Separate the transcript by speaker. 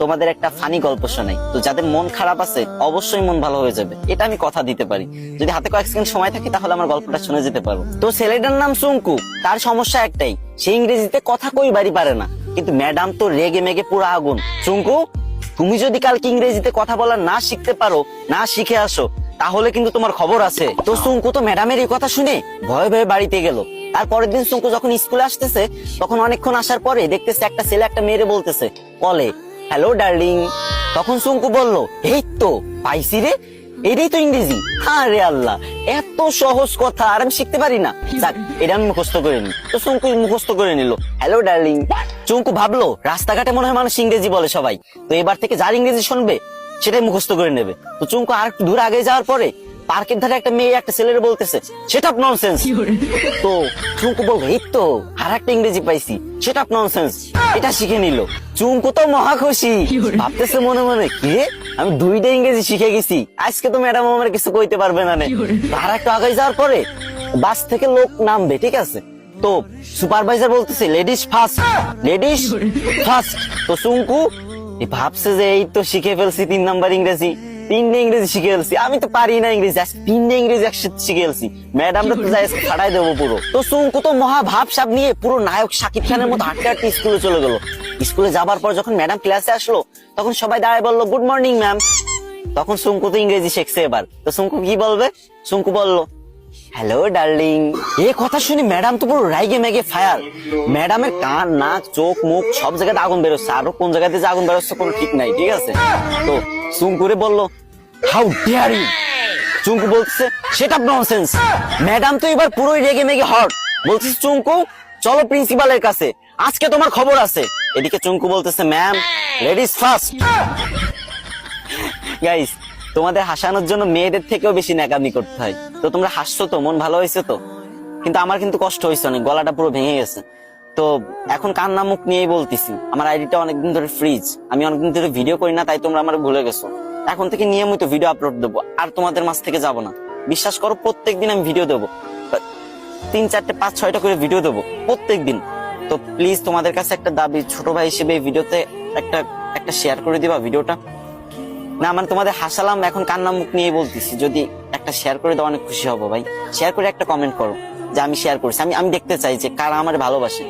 Speaker 1: তোমাদের একটা ফানি গল্প শোনাই। তো যাদের মন খারাপ আছে অবশ্যই মন ভালো হয়ে যাবে, এটা আমি কথা দিতে পারি। যদি হাতে কয়েক সেকেন্ড সময় থাকে তাহলে আমার গল্পটা শুনে যেতে পারো। তো ছেলেটার নাম চুঙ্কু, তার সমস্যা একটাই, সে ইংরেজিতে কথা কইবারই পারে না। কিন্তু ম্যাডাম তো রেগে মেগে পুরো আগুন। চুঙ্কু, তুমি যদি কালকে ইংরেজিতে কথা বলা না শিখতে পারো, না শিখে আসো, তাহলে কিন্তু তোমার খবর আছে। তো চুঙ্কু তো ম্যাডামের এই কথা শুনে ভয়ে ভয়ে বাড়িতে গেল। আর পরের দিন চুঙ্কু যখন স্কুলে আসতেছে, তখন অনেকক্ষণ আসার পরে দেখতেছে একটা ছেলে একটা মেয়েরে বলতেছে কলে, হ্যালো ডার্লিং। তখন চুঙ্কু বলল, এই তো পাইছি রে, এটাই তো ইংরেজি। আরে আল্লাহ, এত সহজ কথা আর আমি শিখতে পারি না। যাক, এটা আমি মুখস্থ করে নি। তো চুঙ্কু মুখস্থ করে নিল, হ্যালো ডার্লিং। চুঙ্কু ভাবলো রাস্তাঘাটে মনে হয় মানুষ ইংরেজি বলে সবাই, তো এবার থেকে যার ইংরেজি শুনবে সেটাই মুখস্থ করে নেবে। তো চুঙ্কু আর একটু দূর আগে যাওয়ার পরে পার্কের ধারে একটা মেয়ে একটা ছেলের বলতেছে সেট আপ ননসেন্স। তো চুঙ্কু বলবো, এই তো আর একটা ইংরেজি পাইছি, সেট আপ ননসেন্স। এটা শিখে নিল। চুঙ্কু তো মহা খুশি, ভাবতেছে মনে মনে, কি রে, আমি 2টা ইংরেজি শিখে গেছি, আজকে তো ম্যাডাম আমার কিছু কইতে পারবে না। আর একটু আগে যাওয়ার পরে বাস থেকে লোক নামবে, ঠিক আছে, তো সুপারভাইজার বলতেছে লেডিস ফার্স্ট, লেডিস ফার্স্ট। তো চুঙ্কু ভাবছে যে এই তো শিখে ফেলছি 3 নাম্বার ইংরেজি, 3টে ইংরেজি শিখে ফেলছি, আমি তো পারি না ইংরেজি, 3টে ইংরেজি একসাথে শিখে ফেলছি, ম্যাডামরা তো যাই ফাটাই দেবো পুরো। তো চুঙ্কু তো মহা ভাব সাব নিয়ে পুরো নায়ক শাকিব খানের মতো হাঁটতে হাঁটতে স্কুলে চলে গেল। স্কুলে যাবার পর যখন ম্যাডাম ক্লাসে আসলো, তখন সবাই দাঁড়ায় বললো গুড মর্নিং ম্যাম। তখন চুঙ্কু তো ইংরেজি শিখছে এবার, তো চুঙ্কু কি বলবে? চুঙ্কু বললো, হ্যালো ডার্লিং। এই কথা শুনে ম্যাডাম তো পুরো রাইগে ম্যাগে ফায়ার। ম্যাডামের কান, নাক, চোখ, মুখ সব জায়গাতে আগুন বেরোচ্ছে, আরো কোন জায়গাতে যে আগুন বেরোচ্ছে কোনো ঠিক নাই, ঠিক আছে। তো চুঙ্কুরে বললো, হাউ ডেয়ার ইউ। চুঙ্কু বলছে সেট আপ ননসেন্স। ম্যাডাম তো এবার পুরোই রেগে মেগে হট, বলছে চুঙ্কু চলো প্রিন্সিপালের কাছে, আজকে তোমার খবর আছে। এদিকে চুঙ্কু বলতেছে ম্যাম, লেডিস ফার্স্ট। গাইস, তোমাদের হাসানোর জন্য মেয়েদের থেকেও বেশি ন্যাকামি করতে হয়। তো তোমরা হাসছো তো, মন ভালো হয়েছে তো, কিন্তু আমার কিন্তু কষ্ট হয়েছে অনেক, গলাটা পুরো ভেঙে গেছে। তো এখন কান্না মুখ নিয়েই বলতেছি, আমার আইডিটা অনেকদিন ধরে ফ্রিজ, আমি অনেকদিন ধরে ভিডিও করি না, তাই তোমরা আমার ভুলে গেছো। এখন থেকে নিয়মিত ভিডিও আপলোড দেবো, আর তোমাদের মাঝ থেকে যাবো না, বিশ্বাস করো। প্রত্যেকদিন আমি ভিডিও দেবো, 3, 4, 5, 6টা করে ভিডিও দেবো প্রত্যেকদিন। তো প্লিজ তোমাদের কাছে একটা দাবি, ছোট ভাই হিসেবে এই ভিডিওতে একটা শেয়ার করে দিবা ভিডিওটা। না মানে তোমাদের হাসালাম, এখন কান্না মুখ নিয়ে বলতেছি, যদি একটা শেয়ার করে দাও অনেক খুশি হবো ভাই। শেয়ার করে একটা কমেন্ট করো যে আমি শেয়ার করছি, আমি দেখতে চাই যে কারা আমার ভালোবাসে।